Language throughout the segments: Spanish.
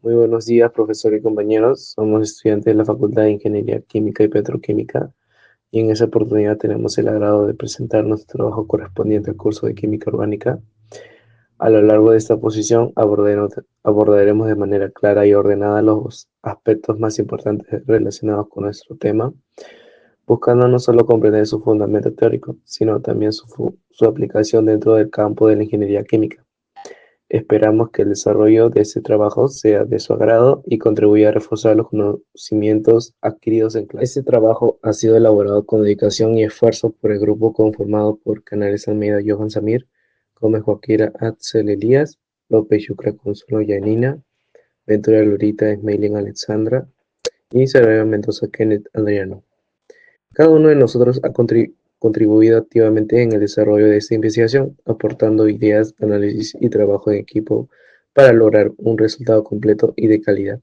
Muy buenos días, profesor y compañeros. Somos estudiantes de la Facultad de Ingeniería Química y Petroquímica y en esta oportunidad tenemos el agrado de presentar nuestro trabajo correspondiente al curso de Química Orgánica. A lo largo de esta posición abordaremos de manera clara y ordenada los aspectos más importantes relacionados con nuestro tema, buscando no solo comprender su fundamento teórico, sino también su aplicación dentro del campo de la ingeniería química. Esperamos que el desarrollo de este trabajo sea de su agrado y contribuya a reforzar los conocimientos adquiridos en clase. Este trabajo ha sido elaborado con dedicación y esfuerzo por el grupo conformado por Canales Almeida Johan Samir, Gómez Joaquira Axel Elías, López Yucra Consuelo Yanina, Ventura Lurita Esmailin Alexandra y Sarabia Mendoza Kenneth Adriano. Cada uno de nosotros ha contribuido activamente en el desarrollo de esta investigación, aportando ideas, análisis y trabajo en equipo para lograr un resultado completo y de calidad.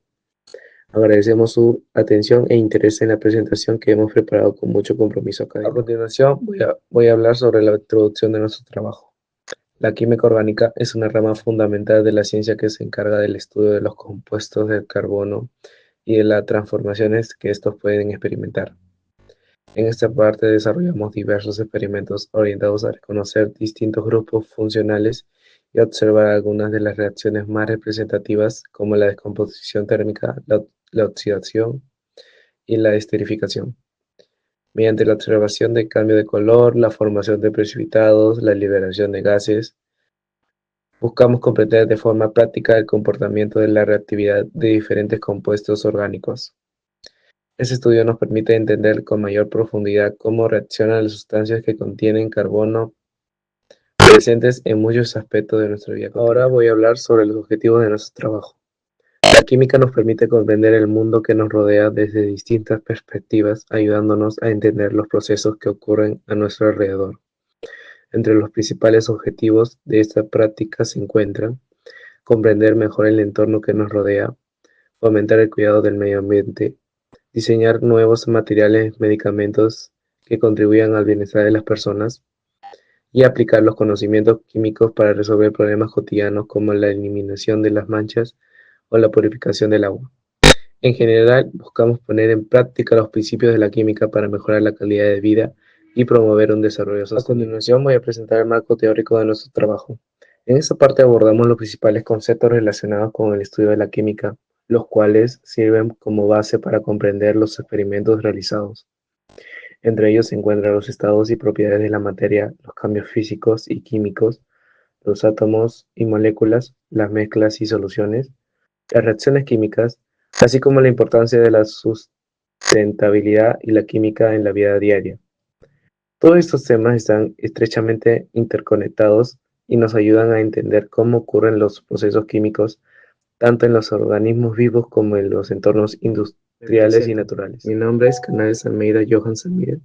Agradecemos su atención e interés en la presentación que hemos preparado con mucho compromiso académico. A continuación voy a hablar sobre la introducción de nuestro trabajo. La química orgánica es una rama fundamental de la ciencia que se encarga del estudio de los compuestos del carbono y de las transformaciones que estos pueden experimentar. En esta parte desarrollamos diversos experimentos orientados a reconocer distintos grupos funcionales y observar algunas de las reacciones más representativas como la descomposición térmica, la oxidación y la esterificación. Mediante la observación del cambio de color, la formación de precipitados, la liberación de gases, buscamos comprender de forma práctica el comportamiento de la reactividad de diferentes compuestos orgánicos. Este estudio nos permite entender con mayor profundidad cómo reaccionan las sustancias que contienen carbono presentes en muchos aspectos de nuestra vida cotidiana. Ahora voy a hablar sobre los objetivos de nuestro trabajo. La química nos permite comprender el mundo que nos rodea desde distintas perspectivas, ayudándonos a entender los procesos que ocurren a nuestro alrededor. Entre los principales objetivos de esta práctica se encuentran comprender mejor el entorno que nos rodea, fomentar el cuidado del medio ambiente, diseñar nuevos materiales, medicamentos que contribuyan al bienestar de las personas y aplicar los conocimientos químicos para resolver problemas cotidianos como la eliminación de las manchas o la purificación del agua. En general, buscamos poner en práctica los principios de la química para mejorar la calidad de vida y promover un desarrollo sostenible. A continuación voy a presentar el marco teórico de nuestro trabajo. En esta parte abordamos los principales conceptos relacionados con el estudio de la química, los cuales sirven como base para comprender los experimentos realizados. Entre ellos se encuentran los estados y propiedades de la materia, los cambios físicos y químicos, los átomos y moléculas, las mezclas y soluciones, las reacciones químicas, así como la importancia de la sustentabilidad y la química en la vida diaria. Todos estos temas están estrechamente interconectados y nos ayudan a entender cómo ocurren los procesos químicos tanto en los organismos vivos como en los entornos industriales y naturales. Mi nombre es Canales Almeida Johan Samir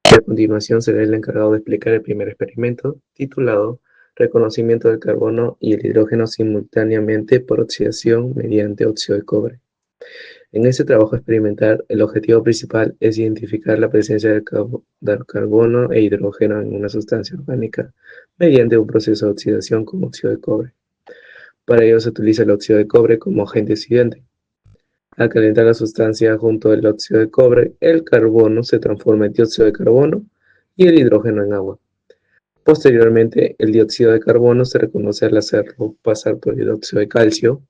y a continuación seré el encargado de explicar el primer experimento titulado Reconocimiento del carbono y el hidrógeno simultáneamente por oxidación mediante óxido de cobre. En este trabajo experimental, el objetivo principal es identificar la presencia del carbono e hidrógeno en una sustancia orgánica mediante un proceso de oxidación con óxido de cobre. Para ello se utiliza el óxido de cobre como agente oxidante. Al calentar la sustancia junto al óxido de cobre, el carbono se transforma en dióxido de carbono y el hidrógeno en agua. Posteriormente, el dióxido de carbono se reconoce al hacerlo pasar por hidróxido de calcio,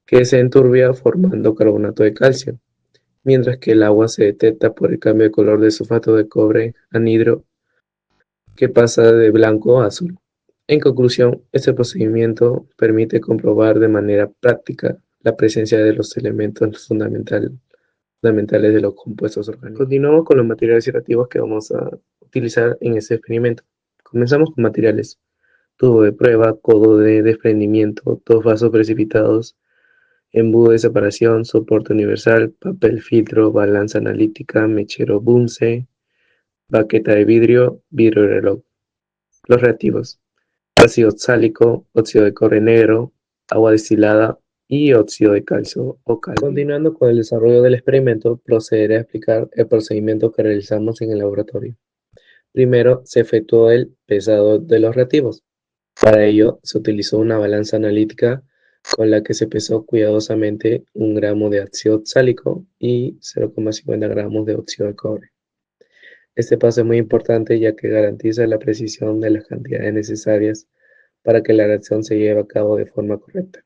que se enturbia formando carbonato de calcio, mientras que el agua se detecta por el cambio de color del sulfato de cobre anhidro, que pasa de blanco a azul. En conclusión, este procedimiento permite comprobar de manera práctica la presencia de los elementos fundamentales de los compuestos orgánicos. Continuamos con los materiales reactivos que vamos a utilizar en este experimento. Comenzamos con materiales: tubo de prueba, codo de desprendimiento, dos vasos precipitados, embudo de separación, soporte universal, papel filtro, balanza analítica, mechero Bunsen, baqueta de vidrio, vidrio reloj. Los reactivos: ácido oxálico, óxido de cobre negro, agua destilada y óxido de calcio o cal. Continuando con el desarrollo del experimento, procederé a explicar el procedimiento que realizamos en el laboratorio. Primero, se efectuó el pesado de los reactivos. Para ello, se utilizó una balanza analítica con la que se pesó cuidadosamente 1 gramo de ácido oxálico y 0,50 gramos de óxido de cobre. Este paso es muy importante ya que garantiza la precisión de las cantidades necesarias para que la reacción se lleve a cabo de forma correcta.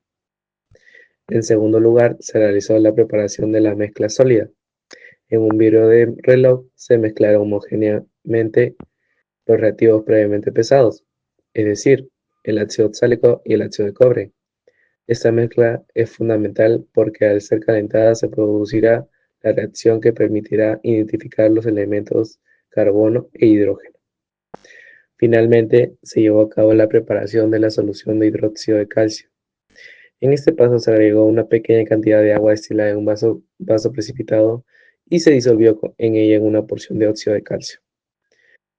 En segundo lugar, se realizó la preparación de la mezcla sólida. En un vidrio de reloj se mezclaron homogéneamente los reactivos previamente pesados, es decir, el ácido oxálico y el ácido de cobre. Esta mezcla es fundamental porque al ser calentada se producirá la reacción que permitirá identificar los elementos carbono e hidrógeno. Finalmente, se llevó a cabo la preparación de la solución de hidróxido de calcio. En este paso se agregó una pequeña cantidad de agua destilada en un vaso precipitado y se disolvió en ella una porción de óxido de calcio.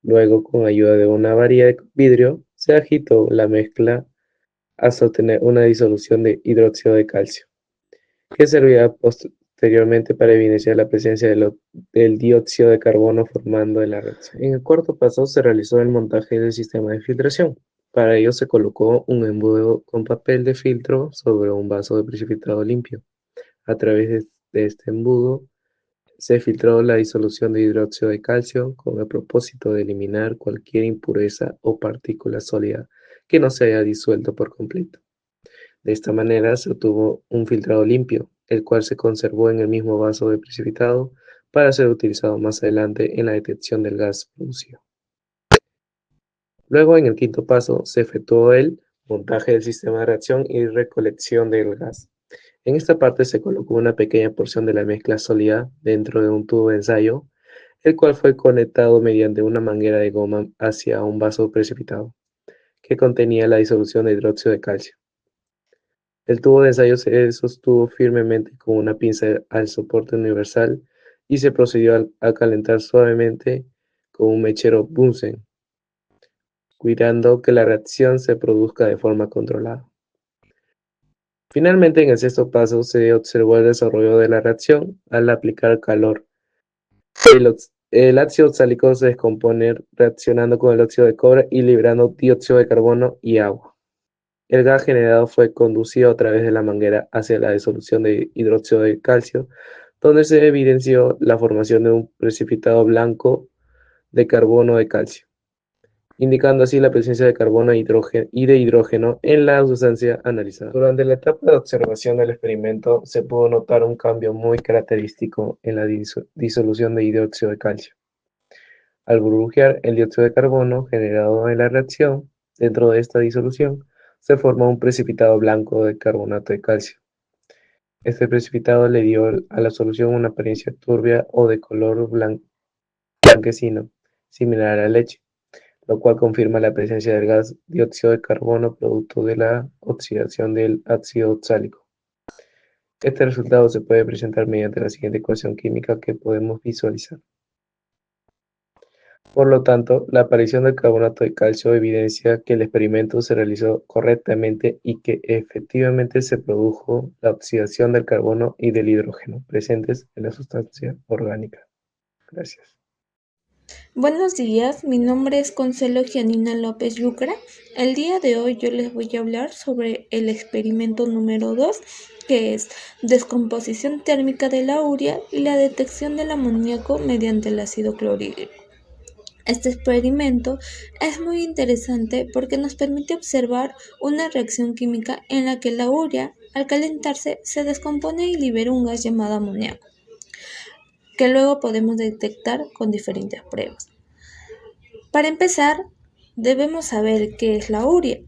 Luego, con ayuda de una varilla de vidrio, se agitó la mezcla hasta obtener una disolución de hidróxido de calcio, que servirá posteriormente para evidenciar la presencia del dióxido de carbono formando en la reacción. En el cuarto paso se realizó el montaje del sistema de filtración. Para ello se colocó un embudo con papel de filtro sobre un vaso de precipitado limpio. A través de este embudo se filtró la disolución de hidróxido de calcio con el propósito de eliminar cualquier impureza o partícula sólida que no se haya disuelto por completo. De esta manera se obtuvo un filtrado limpio, el cual se conservó en el mismo vaso de precipitado para ser utilizado más adelante en la detección del gas producido. Luego, en el quinto paso, se efectuó el montaje del sistema de reacción y recolección del gas. En esta parte se colocó una pequeña porción de la mezcla sólida dentro de un tubo de ensayo, el cual fue conectado mediante una manguera de goma hacia un vaso precipitado, que contenía la disolución de hidróxido de calcio. El tubo de ensayo se sostuvo firmemente con una pinza al soporte universal y se procedió a calentar suavemente con un mechero Bunsen, cuidando que la reacción se produzca de forma controlada. Finalmente, en el sexto paso se observó el desarrollo de la reacción al aplicar calor. El ácido oxálico se descompone reaccionando con el óxido de cobre y liberando dióxido de carbono y agua. El gas generado fue conducido a través de la manguera hacia la disolución de hidróxido de calcio, donde se evidenció la formación de un precipitado blanco de carbono de calcio, indicando así la presencia de carbono y de hidrógeno en la sustancia analizada. Durante la etapa de observación del experimento se pudo notar un cambio muy característico en la disolución de dióxido de calcio. Al burbujear el dióxido de carbono generado en la reacción, dentro de esta disolución, se formó un precipitado blanco de carbonato de calcio. Este precipitado le dio a la solución una apariencia turbia o de color blanquecino, similar a la leche, lo cual confirma la presencia del gas dióxido de carbono producto de la oxidación del ácido oxálico. Este resultado se puede presentar mediante la siguiente ecuación química que podemos visualizar. Por lo tanto, la aparición del carbonato de calcio evidencia que el experimento se realizó correctamente y que efectivamente se produjo la oxidación del carbono y del hidrógeno presentes en la sustancia orgánica. Gracias. Buenos días, mi nombre es Consuelo Gianina López Yucra. El día de hoy yo les voy a hablar sobre el experimento número 2, que es descomposición térmica de la urea y la detección del amoníaco mediante el ácido clorhídrico. Este experimento es muy interesante porque nos permite observar una reacción química en la que la urea, al calentarse, se descompone y libera un gas llamado amoníaco, que luego podemos detectar con diferentes pruebas. Para empezar, debemos saber qué es la urea.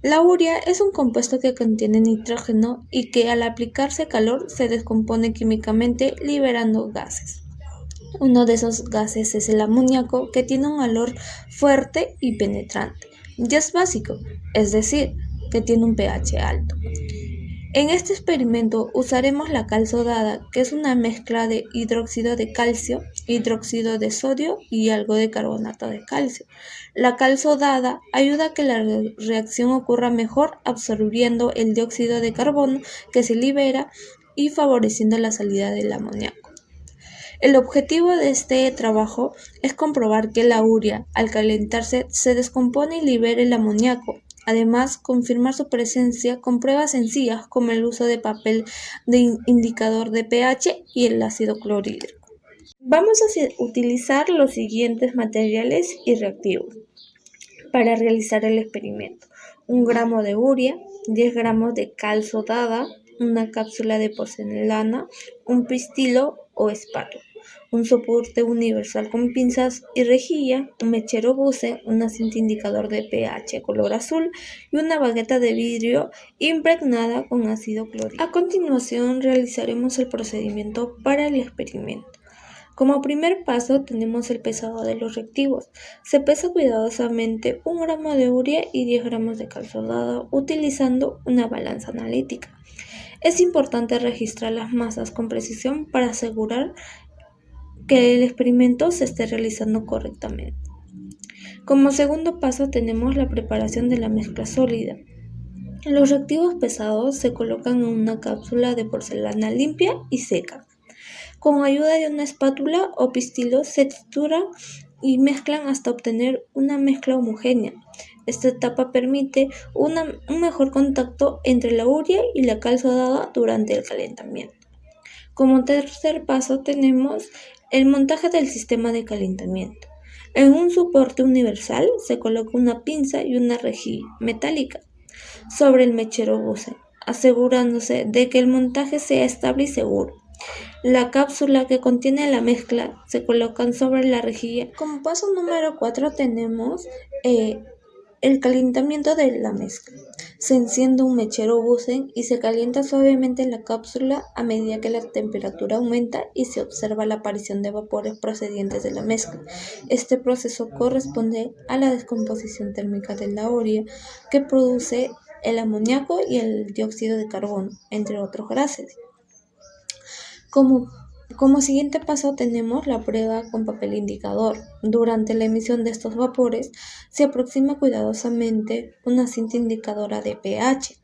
La urea es un compuesto que contiene nitrógeno y que al aplicarse calor se descompone químicamente liberando gases. Uno de esos gases es el amoníaco, que tiene un olor fuerte y penetrante. Ya es básico, es decir, que tiene un pH alto. En este experimento usaremos la cal sodada, que es una mezcla de hidróxido de calcio, hidróxido de sodio y algo de carbonato de calcio. La cal sodada ayuda a que la reacción ocurra mejor, absorbiendo el dióxido de carbono que se libera y favoreciendo la salida del amoníaco. El objetivo de este trabajo es comprobar que la urea, al calentarse, se descompone y libera el amoníaco, Además, confirmar su presencia con pruebas sencillas como el uso de papel de indicador de pH y el ácido clorhídrico. Vamos a utilizar los siguientes materiales y reactivos para realizar el experimento: 1 gramo de urea, 10 gramos de cal sodada, una cápsula de porcelana, un pistilo o espátula, un soporte universal con pinzas y rejilla, un mechero Bunsen, una cinta indicador de pH color azul y una bagueta de vidrio impregnada con ácido clorhídrico. A continuación realizaremos el procedimiento para el experimento. Como primer paso tenemos el pesado de los reactivos. Se pesa cuidadosamente 1 gramo de urea y 10 gramos de cal sodada utilizando una balanza analítica. Es importante registrar las masas con precisión para asegurar que el experimento se esté realizando correctamente. Como segundo paso tenemos la preparación de la mezcla sólida. Los reactivos pesados se colocan en una cápsula de porcelana limpia y seca. Con ayuda de una espátula o pistilo se trituran y mezclan hasta obtener una mezcla homogénea. Esta etapa permite un mejor contacto entre la urea y la cal sodada durante el calentamiento. Como tercer paso tenemos el montaje del sistema de calentamiento. En un soporte universal se coloca una pinza y una rejilla metálica sobre el mechero Bunsen, asegurándose de que el montaje sea estable y seguro. La cápsula que contiene la mezcla se colocan sobre la rejilla. Como paso número 4 tenemos el calentamiento de la mezcla. Se enciende un mechero Bunsen y se calienta suavemente la cápsula a medida que la temperatura aumenta y se observa la aparición de vapores procedentes de la mezcla. Este proceso corresponde a la descomposición térmica de la urea que produce el amoníaco y el dióxido de carbono, entre otros gases. Como siguiente paso tenemos la prueba con papel indicador. Durante la emisión de estos vapores se aproxima cuidadosamente una cinta indicadora de pH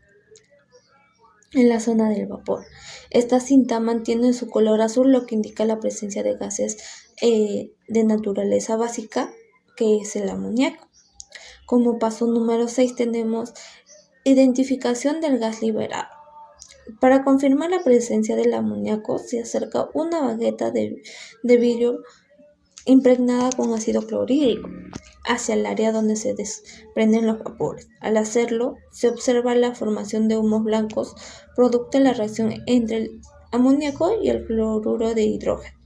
en la zona del vapor. Esta cinta mantiene su color azul, lo que indica la presencia de gases de naturaleza básica, que es el amoníaco. Como paso número 6 tenemos identificación del gas liberado. Para confirmar la presencia del amoníaco se acerca una bagueta de vidrio impregnada con ácido clorhídrico hacia el área donde se desprenden los vapores. Al hacerlo, se observa la formación de humos blancos, producto de la reacción entre el amoníaco y el cloruro de hidrógeno,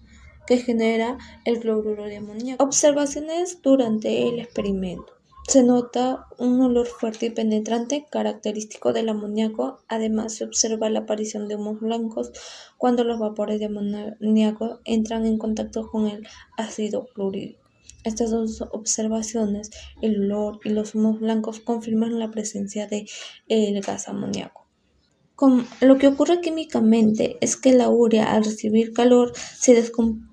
que genera el cloruro de amoníaco. Observaciones durante el experimento. Se nota un olor fuerte y penetrante característico del amoníaco. Además, se observa la aparición de humos blancos cuando los vapores de amoníaco entran en contacto con el ácido clorhídrico. Estas dos observaciones, el olor y los humos blancos, confirman la presencia del gas amoníaco. Lo que ocurre químicamente es que la urea, al recibir calor, se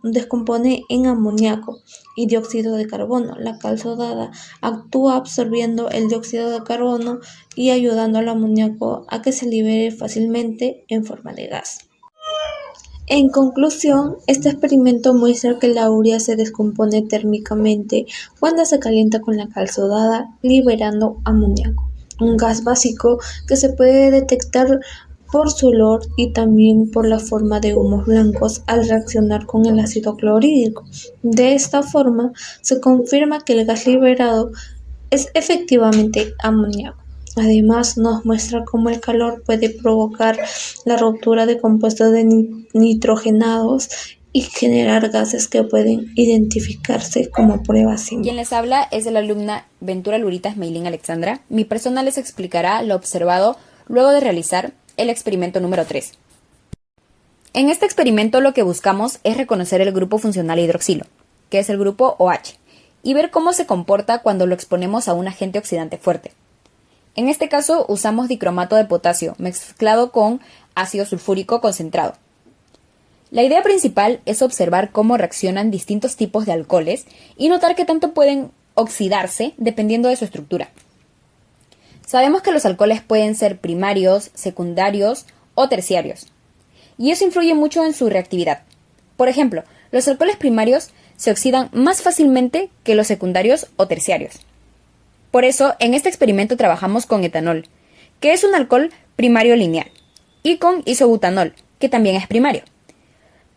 descompone en amoníaco y dióxido de carbono. La cal sodada actúa absorbiendo el dióxido de carbono y ayudando al amoníaco a que se libere fácilmente en forma de gas. En conclusión, este experimento muestra que la urea se descompone térmicamente cuando se calienta con la cal sodada, liberando amoníaco, un gas básico que se puede detectar por su olor y también por la forma de humos blancos al reaccionar con el ácido clorhídrico. De esta forma, se confirma que el gas liberado es efectivamente amoníaco. Además, nos muestra cómo el calor puede provocar la ruptura de compuestos nitrogenados y generar gases que pueden identificarse como pruebas simples. Quien les habla es la alumna Ventura Luritas Meilín Alexandra. Mi persona les explicará lo observado luego de realizar el experimento número 3. En este experimento lo que buscamos es reconocer el grupo funcional hidroxilo, que es el grupo OH, y ver cómo se comporta cuando lo exponemos a un agente oxidante fuerte. En este caso usamos dicromato de potasio mezclado con ácido sulfúrico concentrado. La idea principal es observar cómo reaccionan distintos tipos de alcoholes y notar qué tanto pueden oxidarse dependiendo de su estructura. Sabemos que los alcoholes pueden ser primarios, secundarios o terciarios, y eso influye mucho en su reactividad. Por ejemplo, los alcoholes primarios se oxidan más fácilmente que los secundarios o terciarios. Por eso, en este experimento trabajamos con etanol, que es un alcohol primario lineal, y con isobutanol, que también es primario,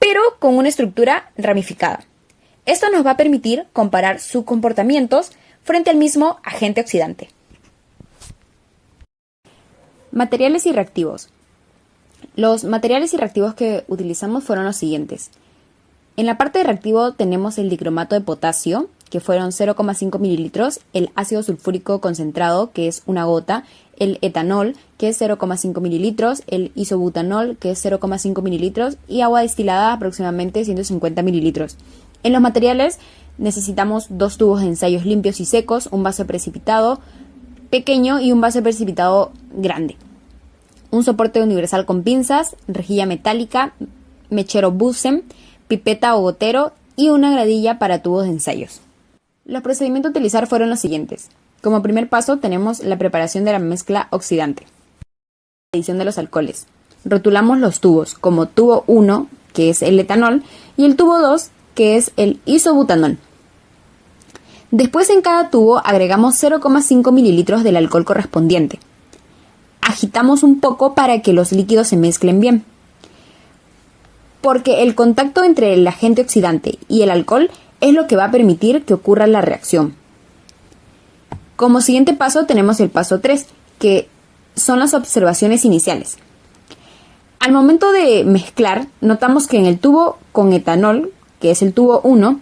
pero con una estructura ramificada. Esto nos va a permitir comparar sus comportamientos frente al mismo agente oxidante. Materiales y reactivos. Los materiales y reactivos que utilizamos fueron los siguientes. En la parte de reactivo tenemos el dicromato de potasio, que fueron 0,5 mililitros, el ácido sulfúrico concentrado, que es una gota, el etanol, que es 0,5 mililitros, el isobutanol, que es 0,5 mililitros, y agua destilada aproximadamente 150 mililitros. En los materiales necesitamos 2 tubos de ensayos limpios y secos, un vaso precipitado pequeño y un vaso precipitado grande. Un soporte universal con pinzas, rejilla metálica, mechero Bunsen, pipeta o gotero y una gradilla para tubos de ensayos. Los procedimientos a utilizar fueron los siguientes. Como primer paso tenemos la preparación de la mezcla oxidante. Adición de los alcoholes. Rotulamos los tubos como tubo 1, que es el etanol, y el tubo 2, que es el isobutanol. Después en cada tubo agregamos 0,5 mililitros del alcohol correspondiente. Agitamos un poco para que los líquidos se mezclen bien, porque el contacto entre el agente oxidante y el alcohol es lo que va a permitir que ocurra la reacción. Como siguiente paso tenemos el paso 3, que son las observaciones iniciales. Al momento de mezclar, notamos que en el tubo con etanol, que es el tubo 1,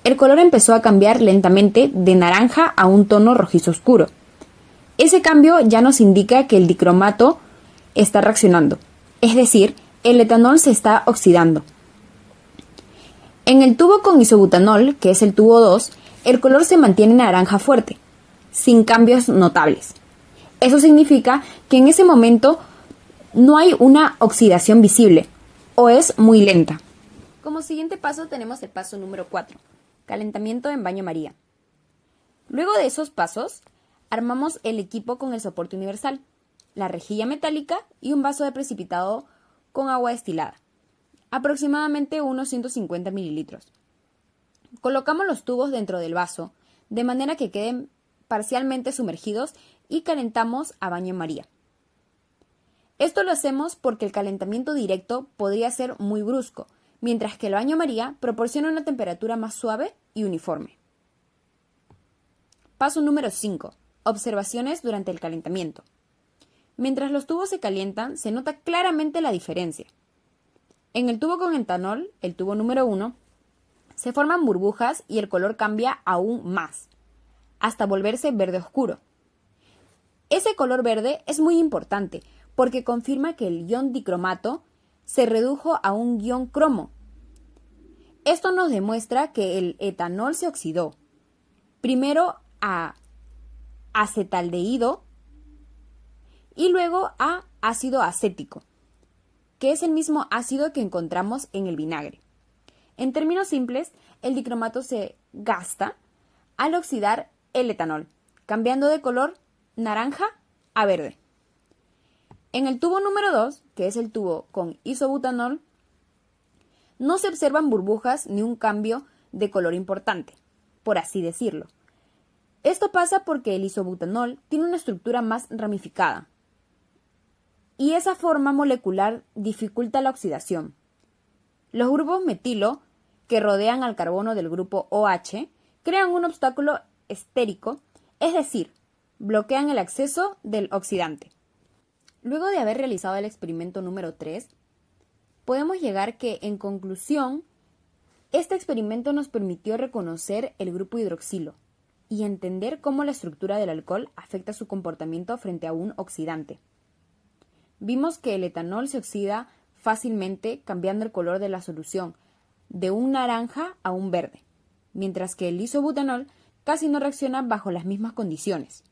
el color empezó a cambiar lentamente de naranja a un tono rojizo oscuro. Ese cambio ya nos indica que el dicromato está reaccionando, es decir, el etanol se está oxidando. En el tubo con isobutanol, que es el tubo 2, el color se mantiene naranja fuerte, sin cambios notables. Eso significa que en ese momento no hay una oxidación visible, o es muy lenta. Como siguiente paso tenemos el paso número 4, calentamiento en baño María. Luego de esos pasos, armamos el equipo con el soporte universal, la rejilla metálica y un vaso de precipitado con agua destilada, aproximadamente unos 150 mililitros. Colocamos los tubos dentro del vaso, de manera que queden parcialmente sumergidos y calentamos a baño María. Esto lo hacemos porque el calentamiento directo podría ser muy brusco, mientras que el baño María proporciona una temperatura más suave y uniforme. Paso número 5. Observaciones durante el calentamiento. Mientras los tubos se calientan, se nota claramente la diferencia. En el tubo con etanol, el tubo número 1, se forman burbujas y el color cambia aún más, hasta volverse verde oscuro. Ese color verde es muy importante porque confirma que el ion dicromato se redujo a un ion cromo. Esto nos demuestra que el etanol se oxidó, primero a acetaldehído y luego a ácido acético, que es el mismo ácido que encontramos en el vinagre. En términos simples, el dicromato se gasta al oxidar el etanol, cambiando de color naranja a verde. En el tubo número 2, que es el tubo con isobutanol, no se observan burbujas ni un cambio de color importante, por así decirlo. Esto pasa porque el isobutanol tiene una estructura más ramificada, y esa forma molecular dificulta la oxidación. Los grupos metilo, que rodean al carbono del grupo OH, crean un obstáculo estérico, es decir, bloquean el acceso del oxidante. Luego de haber realizado el experimento número 3, podemos llegar que, en conclusión, este experimento nos permitió reconocer el grupo hidroxilo y entender cómo la estructura del alcohol afecta su comportamiento frente a un oxidante. Vimos que el etanol se oxida fácilmente cambiando el color de la solución de un naranja a un verde, mientras que el isobutanol casi no reacciona bajo las mismas condiciones.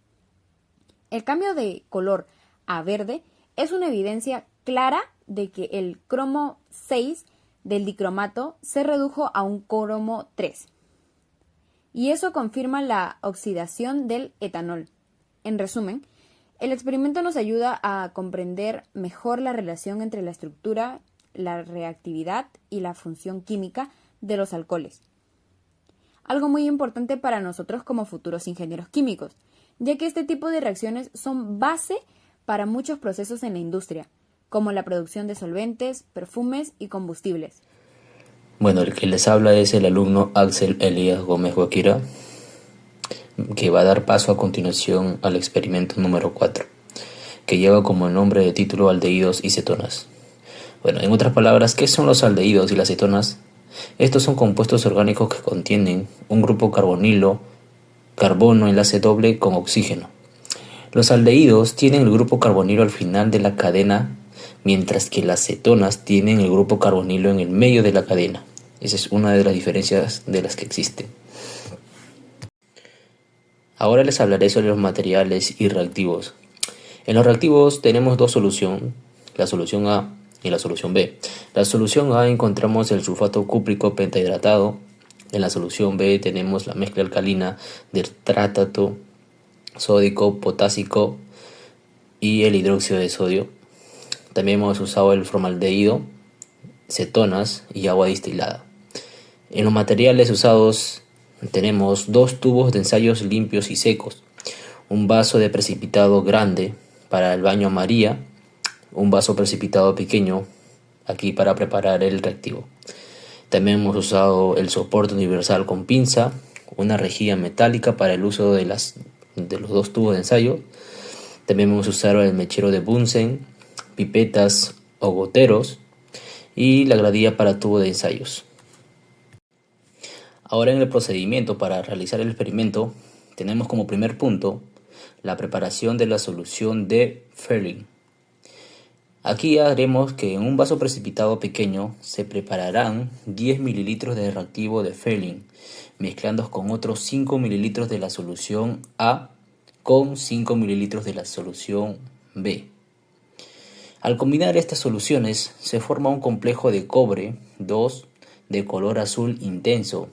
El cambio de color a verde es una evidencia clara de que el cromo 6 del dicromato se redujo a un cromo 3. Y eso confirma la oxidación del etanol. En resumen, el experimento nos ayuda a comprender mejor la relación entre la estructura, la reactividad y la función química de los alcoholes. Algo muy importante para nosotros como futuros ingenieros químicos, ya que este tipo de reacciones son base para muchos procesos en la industria, como la producción de solventes, perfumes y combustibles. Bueno, el que les habla es el alumno Axel Elías Gómez Guaquira, que va a dar paso a continuación al experimento número 4, que lleva como nombre de título aldehídos y cetonas. Bueno, en otras palabras, ¿qué son los aldehídos y las cetonas? Estos son compuestos orgánicos que contienen un grupo carbonilo, carbono enlace doble con oxígeno. Los aldehídos tienen el grupo carbonilo al final de la cadena, mientras que las cetonas tienen el grupo carbonilo en el medio de la cadena. Esa es una de las diferencias de las que existen. Ahora les hablaré sobre los materiales y reactivos. En los reactivos tenemos dos soluciones, la solución A y la solución B. En la solución A encontramos el sulfato cúprico pentahidratado. En la solución B tenemos la mezcla alcalina del tratato sódico, potásico y el hidróxido de sodio. También hemos usado el formaldehído, cetonas y agua destilada. En los materiales usados tenemos dos tubos de ensayos limpios y secos, un vaso de precipitado grande para el baño María, un vaso precipitado pequeño aquí para preparar el reactivo. También hemos usado el soporte universal con pinza, una rejilla metálica para el uso de los dos tubos de ensayo. También hemos usado el mechero de Bunsen, pipetas o goteros y la gradilla para tubo de ensayos. Ahora en el procedimiento para realizar el experimento tenemos como primer punto la preparación de la solución de Ferling. Aquí haremos que en un vaso precipitado pequeño se prepararán 10 ml de reactivo de Ferling, mezclando con otros 5 ml de la solución A con 5 ml de la solución B. Al combinar estas soluciones se forma un complejo de cobre 2 de color azul intenso,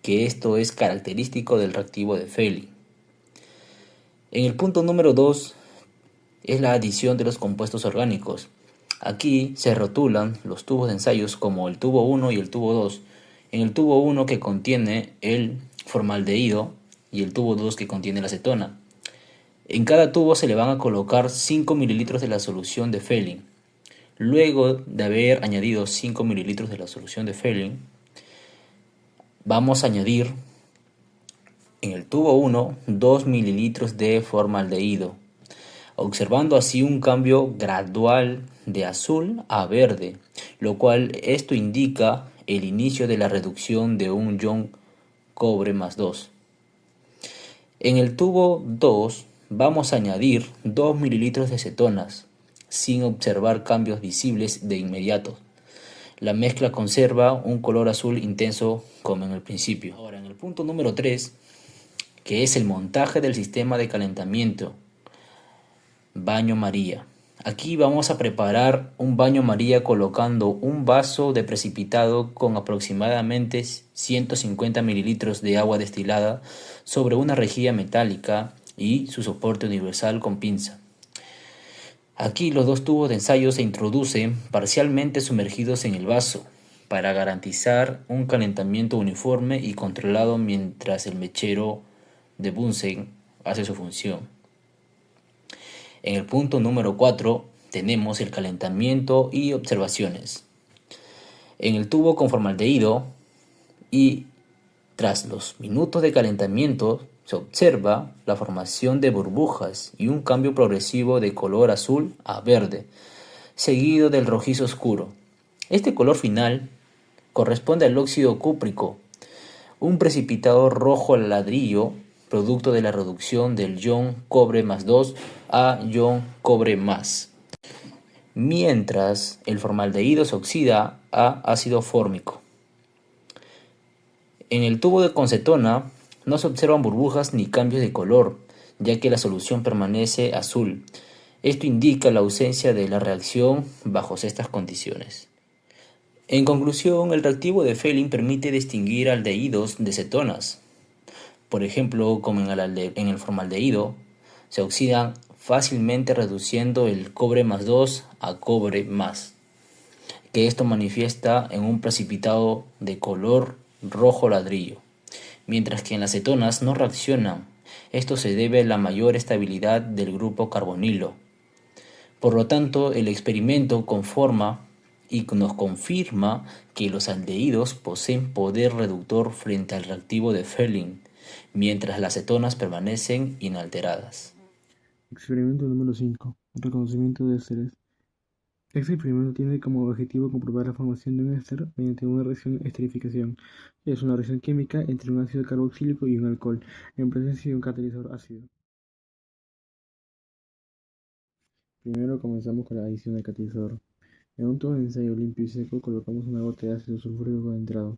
que esto es característico del reactivo de Ferling. En el punto número 2 es la adición de los compuestos orgánicos. Aquí se rotulan los tubos de ensayos como el tubo 1 y el tubo 2. En el tubo 1 que contiene el formaldehído y el tubo 2 que contiene la acetona. En cada tubo se le van a colocar 5 ml de la solución de Ferling. Luego de haber añadido 5 ml de la solución de Ferling, vamos a añadir en el tubo 1 2 ml de formaldehído, observando así un cambio gradual de azul a verde, lo cual esto indica el inicio de la reducción de un ion cobre más 2. En el tubo 2 vamos a añadir 2 ml de cetonas, sin observar cambios visibles de inmediato. La mezcla conserva un color azul intenso como en el principio. Ahora, en el punto número 3, que es el montaje del sistema de calentamiento, baño María. Aquí vamos a preparar un baño María colocando un vaso de precipitado con aproximadamente 150 ml de agua destilada sobre una rejilla metálica y su soporte universal con pinza. Aquí los dos tubos de ensayo se introducen parcialmente sumergidos en el vaso para garantizar un calentamiento uniforme y controlado mientras el mechero de Bunsen hace su función. En el punto número 4 tenemos el calentamiento y observaciones. En el tubo con formaldehído y tras los minutos de calentamiento se observa la formación de burbujas y un cambio progresivo de color azul a verde, seguido del rojizo oscuro. Este color final corresponde al óxido cúprico, un precipitado rojo ladrillo producto de la reducción del ion cobre más 2 a ion cobre más, mientras el formaldehído se oxida a ácido fórmico. En el tubo de concetona no se observan burbujas ni cambios de color, ya que la solución permanece azul. Esto indica la ausencia de la reacción bajo estas condiciones. En conclusión, el reactivo de Ferling permite distinguir aldehídos de cetonas. Por ejemplo, como en el formaldehído, se oxidan fácilmente reduciendo el cobre más 2 a cobre más, que esto manifiesta en un precipitado de color rojo ladrillo, mientras que en las cetonas no reaccionan Esto se debe a la mayor estabilidad del grupo carbonilo. Por lo tanto, el experimento conforma y nos confirma que los aldehídos poseen poder reductor frente al reactivo de Ferling, mientras las cetonas permanecen inalteradas. Experimento número 5. Reconocimiento de ésteres. Este experimento tiene como objetivo comprobar la formación de un éster mediante una reacción esterificación. Es una reacción química entre un ácido carboxílico y un alcohol, en presencia de un catalizador ácido. Primero comenzamos con la adición del catalizador. En un tubo de ensayo limpio y seco colocamos una gota de ácido sulfúrico concentrado.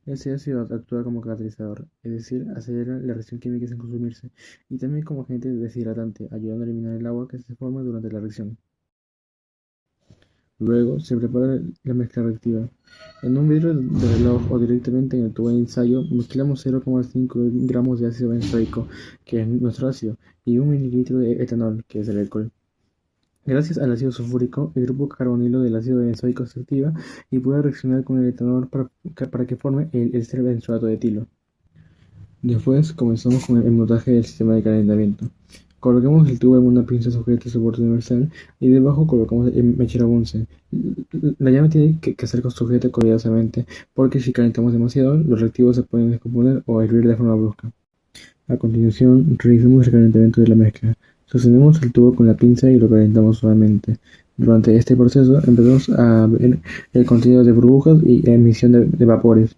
Este ácido actúa como catalizador, es decir, acelera la reacción química sin consumirse, y también como agente deshidratante, ayudando a eliminar el agua que se forma durante la reacción. Luego se prepara la mezcla reactiva. En un vidrio de reloj o directamente en el tubo de ensayo mezclamos 0,5 gramos de ácido benzoico, que es nuestro ácido, y 1 mililitro de etanol, que es el alcohol. Gracias al ácido sulfúrico, el grupo carbonilo del ácido benzoico se activa y puede reaccionar con el etanol para que forme el éster benzoato de etilo. Después comenzamos con el montaje del sistema de calentamiento. Colocamos el tubo en una pinza sujeta a soporte universal y debajo colocamos el mechero Bunsen. La llama tiene que ser sujeta cuidadosamente porque si calentamos demasiado, los reactivos se pueden descomponer o hervir de forma brusca. A continuación, realizamos el calentamiento de la mezcla. Sostenemos el tubo con la pinza y lo calentamos suavemente. Durante este proceso empezamos a ver el contenido de burbujas y emisión de vapores.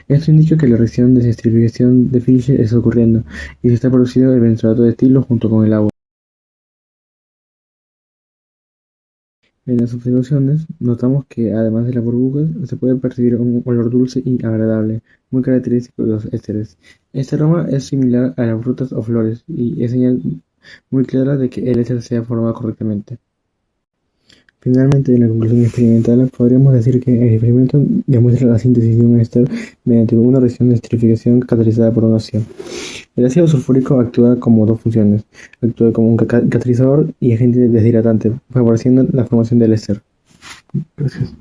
Esto indica que la reacción de desestrificación de Fischer está ocurriendo y se está produciendo el benzoato de etilo junto con el agua. En las observaciones notamos que además de las burbujas se puede percibir un olor dulce y agradable, muy característico de los ésteres. Este aroma es similar a las frutas o flores y es señal muy clara de que el éster se ha formado correctamente. Finalmente, en la conclusión experimental, podríamos decir que el experimento demuestra la síntesis de un éster mediante una reacción de esterificación catalizada por un ácido. El ácido sulfúrico actúa como dos funciones: actúa como un catalizador y agente deshidratante, favoreciendo la formación del éster. Gracias.